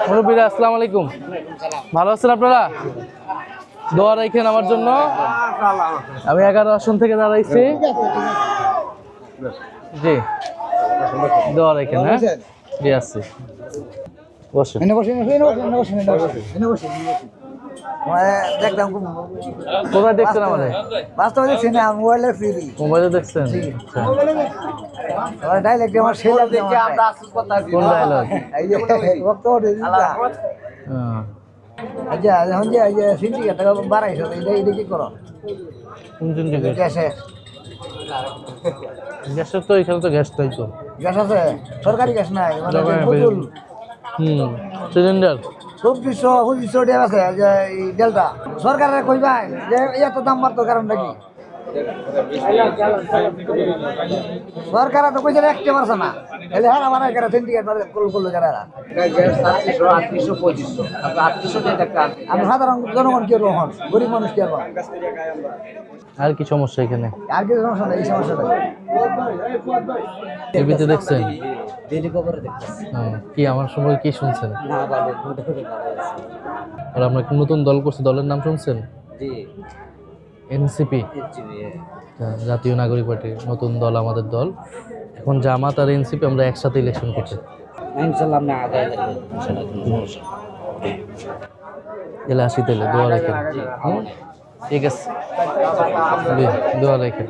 মুরব্বীরা আসসালামু আলাইকুম। ভালো আছেন আপনারা? দোয়া রাখেন আমার জন্য। আমি 11 আসন থেকে দাঁড়াইছি। জি, দোয়া রাখেন। হ্যাঁ, জি আসছি। বসেন। দেখলাম কোথায় দেখছেন আমাদের? বাস্তবে দেখছি না, মোবাইলে ফ্রি। মোবাইলে দেখছেন? আচ্ছা, ডাইরেক্ট আমার সেই লাগছে। কোন ডায়লগ? এই যে বক্ত আচ্ছা, এখন যে এই যে সিন্ডিকেট টাকা বাড়াইছো, এটা কি করো? কোন সিন্ডিকেট? গ্যাসে গ্যাসের তো এখানে তো গ্যাস তাই তো। গ্যাস আছে, সরকারি গ্যাস নাই, মানে বুঝুল সিলিন্ডার 2400 টাকা আছে যে ডেলটা। সরকারের কইবাই যে এত দাম বাড়তো, কারণটা কি? সরকার তো কইছে একটা মারছে না, এলে হ্যাঁ আমার এখানে সিন্ডিকেট করলো যারা। আমি সাধারণ জনগণ কি রকম, গরিব মানুষ কি রকম? আর কি সমস্যা এখানে? আর কিছু সমস্যা নেই, এই সমস্যাটা টিভিতে দেখছেন? কি আমার সময় কি শুনছেন? আর আমরা একটা নতুন দল করছি, দলের নাম শুনছেন? এনসিপি, জাতীয় নাগরিক পার্টি। নতুন দল আমাদের দল। এখন জামাত আর এনসিপি আমরা একসাথে ইলেকশন করছি। এলে আসি তাহলে, দোয়া রাখেন। ঠিক আছে, দোয়া রাখেন।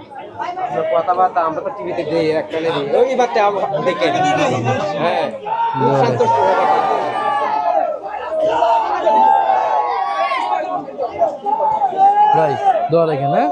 কথাবার্তা আমরা তো টিভিতে দেই, একটা ওই বাচ্চা দেখে হ্যাঁ সন্তুষ্ট ভাই দোয়া রাখেন। হ্যাঁ।